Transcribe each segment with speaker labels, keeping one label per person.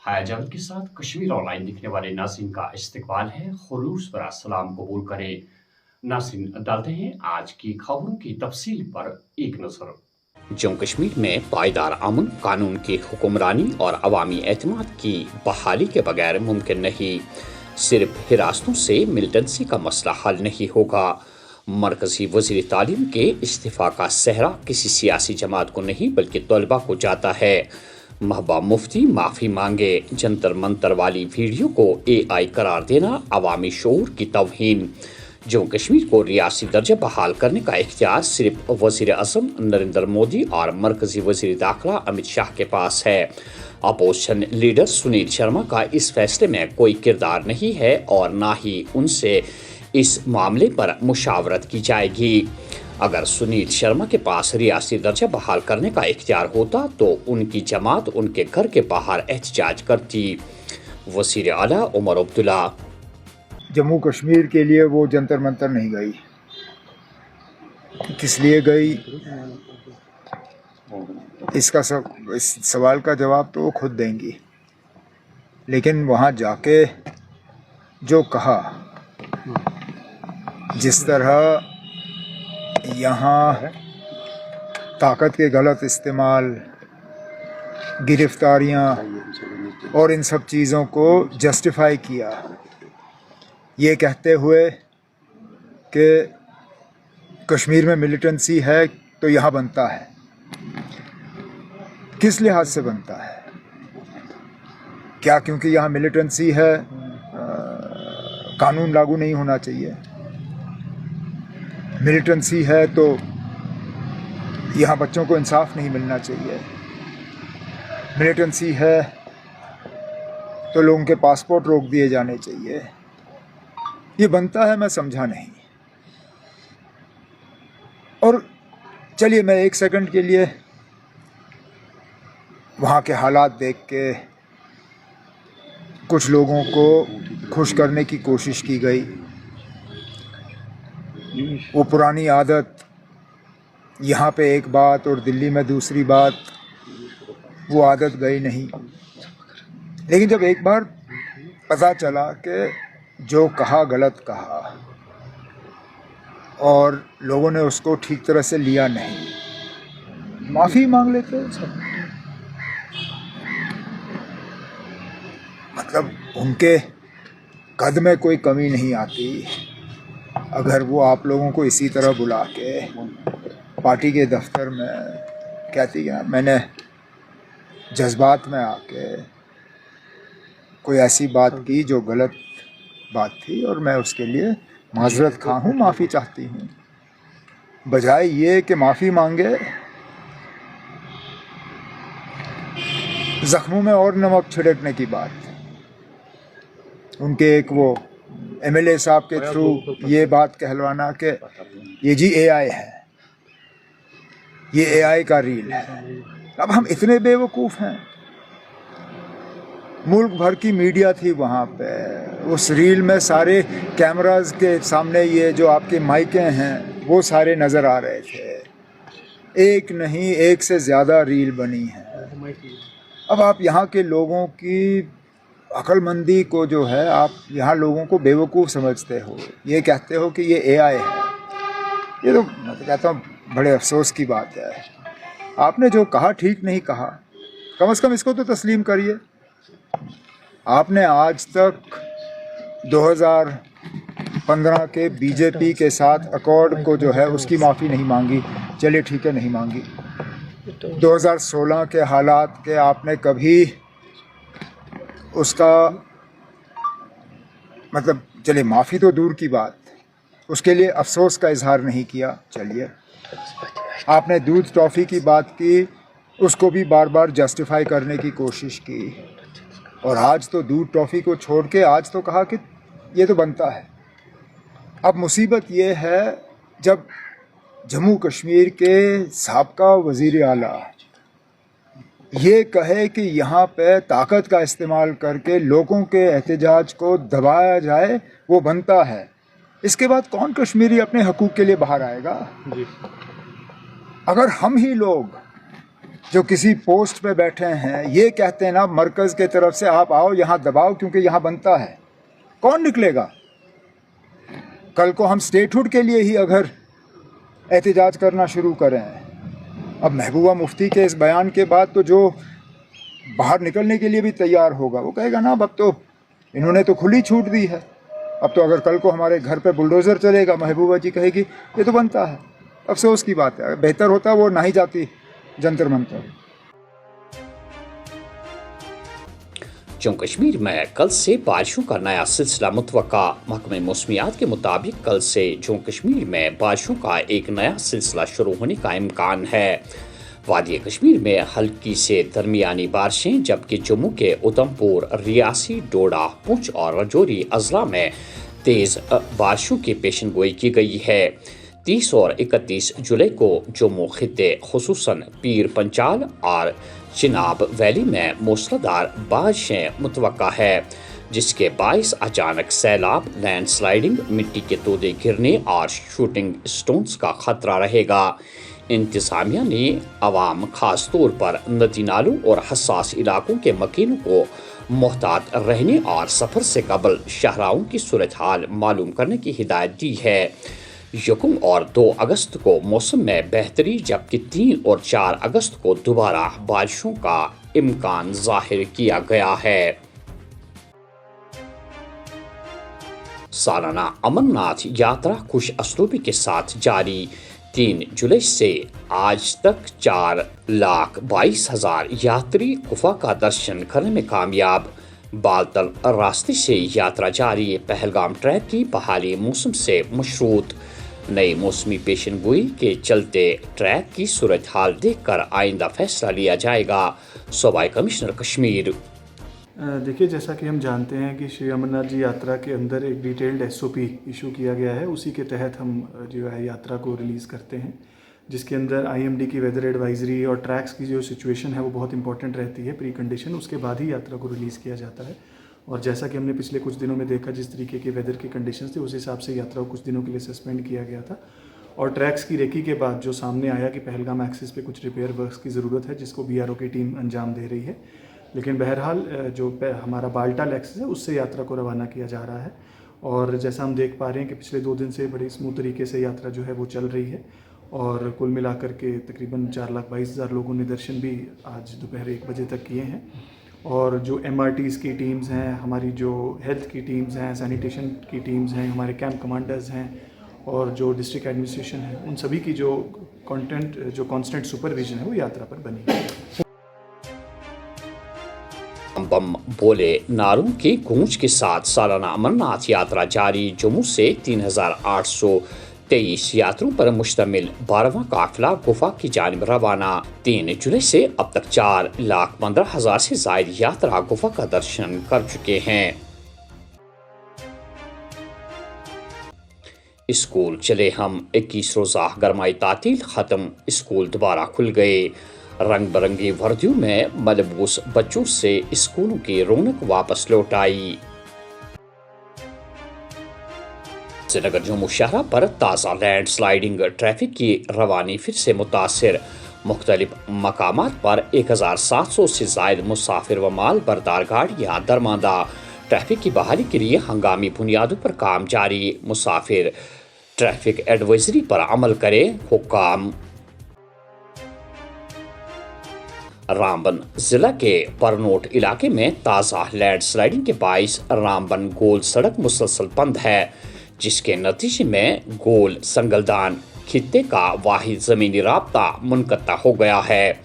Speaker 1: हाया जावेद के साथ कश्मीर ऑनलाइन दिखने वाले नाज़रीन का इस्तकबाल है। खुलूस बरा सलाम कबूल करें। नाज़रीन, डालते हैं आज की खबरों की तफसील पर एक नज़र। जम्मू कश्मीर में पायदार अमन, कानून की हुक्मरानी और अवामी एतमाद की बहाली के बगैर मुमकिन नहीं। सिर्फ हिरासतों से मिलिटेंसी का मसला हल नहीं होगा। मरकजी वज़ीर तालीम के इस्तीफ़ा का सहरा किसी सियासी जमात को नहीं बल्कि तलबा को जाता है। महबूबा मुफ्ती माफ़ी मांगे, जंतर मंतर वाली वीडियो को AI करार देना अवामी शऊर की तौहीन। जम्मू कश्मीर को रियासी दर्जा बहाल करने का इख्तियार सिर्फ वज़ीर आज़म नरेंद्र मोदी और मरकजी वज़ीर दाखिला अमित शाह के पास है। अपोजिशन लीडर सुनील शर्मा का इस फैसले में कोई किरदार नहीं है और ना ही उनसे इस मामले पर मुशावरत की जाएगी। अगर सुनील शर्मा के पास रियासी दर्जा बहाल करने का इख्तियार होता तो उनकी जमात उनके घर के बाहर एहतजाज करती। वज़ीर आला उमर अब्दुल्ला।
Speaker 2: जम्मू कश्मीर के लिए वो जंतर मंतर नहीं गई। किस लिए गई, इस सवाल का जवाब तो वो खुद देंगी। लेकिन वहाँ जाके जो कहा, जिस तरह यहाँ ताकत के गलत इस्तेमाल, गिरफ्तारियाँ और इन सब चीज़ों को जस्टिफाई किया, ये कहते हुए कि कश्मीर में मिलिटेंसी है तो यहाँ बनता है। किस लिहाज से बनता है? क्या क्योंकि यहाँ मिलिटेंसी है कानून लागू नहीं होना चाहिए? मिलिटेंसी है तो यहाँ बच्चों को इंसाफ नहीं मिलना चाहिए? मिलिटेंसी है तो लोगों के पासपोर्ट रोक दिए जाने चाहिए? ये बनता है, मैं समझा नहीं। और चलिए मैं एक सेकंड के लिए वहाँ के हालात देख के कुछ लोगों को खुश करने की कोशिश की गई। वो पुरानी आदत, यहाँ पे एक बात और दिल्ली में दूसरी बात, वो आदत गई नहीं। लेकिन जब एक बार पता चला कि जो कहा गलत कहा और लोगों ने उसको ठीक तरह से लिया नहीं, माफ़ी मांग लेते हैं सब। मतलब उनके कद में कोई कमी नहीं आती अगर वो आप लोगों को इसी तरह बुला के पार्टी के दफ्तर में कहती है मैंने जज्बात में आके कोई ऐसी बात की जो गलत बात थी और मैं उसके लिए माजरत खा हूँ, माफ़ी चाहती हूँ। बजाय ये कि माफ़ी मांगे, ज़ख्मों में और नमक छिड़कने की बात। उनके एक वो MLA साहब के थ्रू ये बात कहलवाना कि ये जी AI है, ये AI का रील है। अब हम इतने बेवकूफ़ हैं। मुल्क भर की मीडिया थी वहाँ पे, उस रील में सारे कैमरास के सामने ये जो आपके माइकें हैं वो सारे नज़र आ रहे थे। एक नहीं, एक से ज़्यादा रील बनी है। अब आप यहाँ के लोगों की अक्लमंदी को जो है, आप यहाँ लोगों को बेवकूफ़ समझते हो, ये कहते हो कि ये AI है। ये तो मैं तो कहता हूँ बड़े अफसोस की बात है। आपने जो कहा ठीक नहीं कहा, कम से कम इसको तो तस्लीम करिए। आपने आज तक 2015 के BJP के साथ अकॉर्ड को जो है उसकी माफ़ी नहीं मांगी। चलिए ठीक है, नहीं मांगी। 2016 के हालात के आपने कभी उसका मतलब, चलिए माफ़ी तो दूर की बात, उसके लिए अफसोस का इजहार नहीं किया। चलिए आपने दूध टॉफ़ी की बात की, उसको भी बार बार जस्टिफाई करने की कोशिश की। और आज तो दूध टॉफ़ी को छोड़ के आज तो कहा कि ये तो बनता है। अब मुसीबत ये है जब जम्मू कश्मीर के साबका वज़ीर आला ये कहे कि यहाँ पे ताकत का इस्तेमाल करके लोगों के एहतजाज को दबाया जाए, वो बनता है। इसके बाद कौन कश्मीरी अपने हकूक़ के लिए बाहर आएगा? अगर हम ही लोग जो किसी पोस्ट पे बैठे हैं ये कहते हैं ना मरकज़ के तरफ से आप आओ यहाँ दबाओ क्योंकि यहाँ बनता है, कौन निकलेगा? कल को हम स्टेटहुड के लिए ही अगर एहतजाज करना शुरू करें, अब महबूबा मुफ्ती के इस बयान के बाद तो जो बाहर निकलने के लिए भी तैयार होगा वो कहेगा ना अब तो इन्होंने तो खुली छूट दी है, अब तो अगर कल को हमारे घर पे बुलडोज़र चलेगा महबूबा जी कहेगी ये तो बनता है। अफसोस की बात है, बेहतर होता वो ना ही जाती जंतर मंतर।
Speaker 1: जम्मू कश्मीर में कल से बारिशों का नया सिलसिला मुतवक्का। महकमे मौसमियात के मुताबिक कल से जम्मू कश्मीर में बारिशों का एक नया सिलसिला शुरू होने का इम्कान है। वादी कश्मीर में हल्की से दरमियानी बारिशें, जबकि जम्मू के उधमपुर, रियासी, डोडा, पुंछ और राजौरी अजला में तेज़ बारिशों की पेशन गोई की गई है। 30 और 31 जुलाई को जम्मू खित्ते खुसूसन पीर पंचाल और चिनाब वैली में मूसलाधार बारिशें मुतवक्का है, जिसके बाइस अचानक सैलाब, लैंडस्लाइडिंग, मिट्टी के तोदे गिरने और शूटिंग स्टोन्स का खतरा रहेगा। इंतज़ामिया ने अवाम खास तौर पर नदी नालों और हसास इलाकों के मकीनों को मोहतात रहने और सफ़र से कबल शहराओं की सूरत हाल मालूम करने की हिदायत दी है। 1 और 2 अगस्त को मौसम में बेहतरी, जबकि 3 और 4 अगस्त को दोबारा बारिशों का इम्कान जाहिर किया गया है। सालाना अमरनाथ यात्रा खुश असलूबी के साथ जारी। 3 जुलाई से आज तक 4,22,000 यात्री गुफा का दर्शन करने में कामयाब। बालतल रास्ते से यात्रा जारी। पहलगाम ट्रैक की बहाली मौसम से मशरूत। नई मौसमी पेशन गोई के चलते ट्रैक की सूरत हाल देखकर आइंदा फैसला लिया जाएगा। सूबाई कमिश्नर कश्मीर।
Speaker 3: देखिए, जैसा कि हम जानते हैं कि श्री अमरनाथ जी यात्रा के अंदर एक डिटेल्ड SOP इशू किया गया है, उसी के तहत हम जो है यात्रा को रिलीज़ करते हैं, जिसके अंदर IMD की वेदर एडवाइजरी और ट्रैक्स की जो सिचुएशन है वो बहुत इंपॉर्टेंट रहती है प्री कंडीशन, उसके बाद ही यात्रा को रिलीज़ किया जाता है। और जैसा कि हमने पिछले कुछ दिनों में देखा, जिस तरीके के वेदर के कंडीशंस थे उस हिसाब से यात्रा को कुछ दिनों के लिए सस्पेंड किया गया था। और ट्रैक्स की रेकी के बाद जो सामने आया कि पहलगाम एक्सिस पे कुछ रिपेयर वर्क्स की ज़रूरत है, जिसको BRO की टीम अंजाम दे रही है। लेकिन बहरहाल जो हमारा बाल्टाल एक्सिस है उससे यात्रा को रवाना किया जा रहा है। और जैसा हम देख पा रहे हैं कि पिछले 2 दिन से बड़ी स्मूथ तरीके से यात्रा जो है वो चल रही है। और कुल मिलाकर के तकरीबन 4,22,000 लोगों ने दर्शन भी आज दोपहर 1 बजे तक किए हैं। और जो MRTs की टीम्स हैं, हमारी जो हेल्थ की टीम्स हैं, सैनिटेशन की टीम्स हैं, हमारे कैंप कमांडर्स हैं और जो डिस्ट्रिक्ट एडमिनिस्ट्रेशन है, उन सभी की जो कांस्टेंट सुपरविजन है वो यात्रा पर बनी है।
Speaker 1: बम बोले नारों की गूंज के साथ सालाना अमरनाथ यात्रा जारी। जम्मू से 3,823 यात्रियों पर मुश्तमिल 12वां काफिला गुफा की जानिब रवाना। 3 जुलाई से अब तक 4,15,000 से ज्यादा यात्रा गुफा का दर्शन कर चुके हैं। स्कूल चले हम 21 रोजा गरमाई तातील खत्म। स्कूल दोबारा खुल गए। रंग बिरंगी वर्दियों में मलबूस बच्चों से स्कूलों की रौनक वापस लौट आई। श्रीनगर जम्मू शहर पर ताज़ा लैंडस्लाइडिंग, ट्रैफिक की रवानी फिर से मुतासिर। मुख्तलिफ मकामात पर 1,700 से ज़ायद मुसाफिर व माल बरदार गाड़ियाँ दरमांदा। ट्रैफिक की बहाली के लिए हंगामी बुनियादों पर काम जारी। मुसाफिर ट्रैफिक एडवाइजरी पर अमल करें, हुक्काम। रामबन जिला के परनोट इलाके में ताज़ा लैंडस्लाइडिंग के बाइस रामबन गोल सड़क मुसलसल बंद है, जिसके नतीजे में गोल संगलदान खित्ते का वाहिद ज़मीनी राब्ता मुनक़ता हो गया है।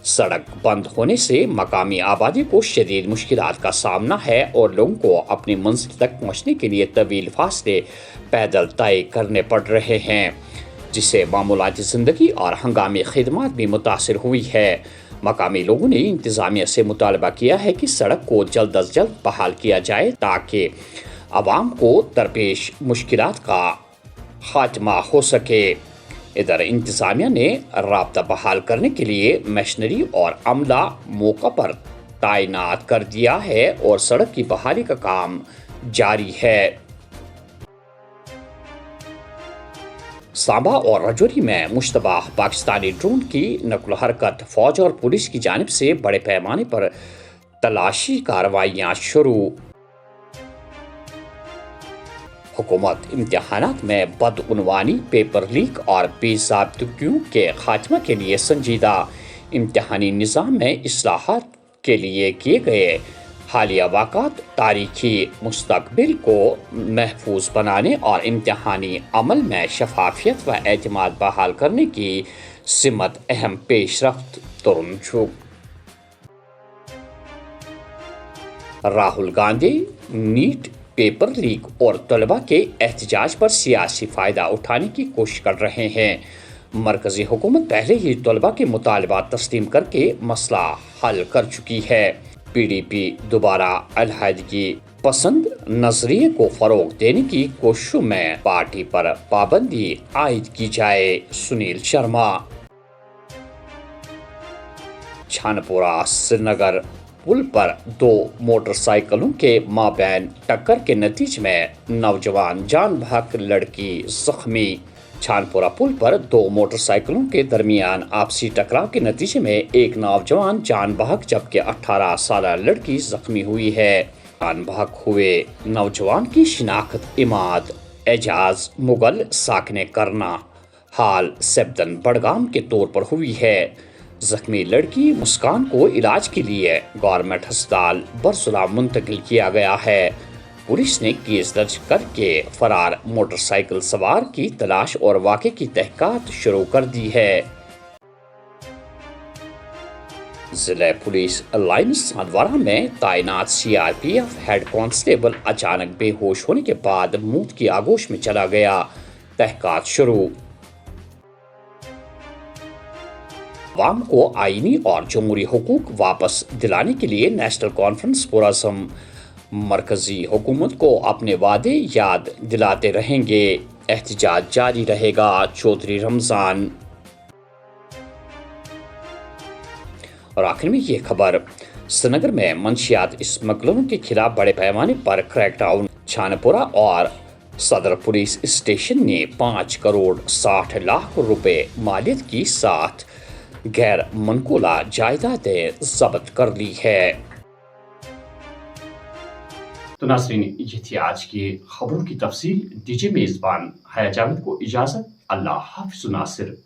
Speaker 1: सड़क बंद होने से मकामी आबादी को शदीद मुश्किलात का सामना है और लोगों को अपनी मंजिल तक पहुँचने के लिए तवील फासले पैदल तय करने पड़ रहे हैं, जिससे मामूलाती ज़िंदगी और हंगामी खिदमात भी मुतासिर हुई है। मकामी लोगों ने इंतज़ामिया से मुतालबा किया है कि सड़क को जल्द अज जल्द बहाल किया जाए ताकि आवाम को दरपेश मुश्किलात का खात्मा हो सके। इधर इंतज़ामिया ने राब्ता बहाल करने के लिए मशीनरी और अमला मौका पर तैनात कर दिया है और सड़क की बहाली का काम जारी है। सांबा और रजौरी में मुश्तबा पाकिस्तानी ड्रोन की नकल हरकत, फौज और पुलिस की जानिब से बड़े पैमाने पर तलाशी कार्रवाइयाँ शुरू। हुकूमत इम्तिहानात में बदउनवानी, पेपर लीक और बेज़ाब्तगियों के खात्मा के लिए संजीदा। इम्तिहानी निज़ाम में इस्लाहात के लिए किए गए हालिया वाक़ात तारीखी मुस्तक़बिल को महफूज बनाने और इम्तिहानी अमल में शफाफियत व एतमाद बहाल करने की सिमत अहम पेशरफ्त तुरंजू। Rahul Gandhi NEET paper leak और तलबा के एहतजाज पर सियासी फ़ायदा उठाने की कोशिश कर रहे हैं। मरकज़ी हुकूमत पहले ही तलबा के मुतालबात तस्लीम करके मसला हल कर चुकी है। PDP दोबारा अलहदगी पसंद नजरिए को फ़रोग देने की कोशिशों में पार्टी पर पाबंदी आयद की जाए। सुनील शर्मा। छानपुरा श्रीनगर पुल पर 2 मोटरसाइकिलों के माबैन टक्कर के नतीजे में नौजवान जान बहक, लड़की जख्मी। छानपुरा पुल पर 2 मोटरसाइकिलों के दरमियान आपसी टकराव के नतीजे में एक नौजवान जान बहक जबकि 18 साल लड़की जख्मी हुई है। जान बहक हुए नौजवान की शिनाख्त इमाद एजाज मुगल साकने करना हाल सेबदन बड़गाम के तौर पर हुई है। जख्मी लड़की मुस्कान को इलाज के लिए गवर्नमेंट अस्पताल बरसुला मुंतकिल किया गया है। पुलिस ने केस दर्ज करके फरार मोटरसाइकिल सवार की तलाश और वाक़े की तहकीकात शुरू कर दी है। जिला पुलिस लाइन्स हंदवारा में तैनात CRPF हेड कांस्टेबल अचानक बेहोश होने के बाद मौत की आगोश में चला गया। तहकीकात शुरू। अवाम को आईनी और जमहूरी हुकूक वापस दिलाने के लिए नेशनल कॉन्फ्रेंस पुरज़म मरकजी हुकूमत को अपने वादे याद दिलाते रहेंगे। एहतजाज जारी रहेगा। चौधरी रमजान। और आखिर में ये खबर, श्रीनगर में मंशियात स्मगलरों के खिलाफ बड़े पैमाने पर क्रैकडाउन। छानपुरा और सदर पुलिस स्टेशन ने 5 करोड़ 60 लाख रुपए मालियत की 7 गैर मनकूला जायदादें जब्त कर ली है। तो नाज़रीन, ये थी आज की खबरों की तफसील। डीजे मेज़बान हया जावेद को इजाज़त। अल्लाह हाफ़िज़ नासिर।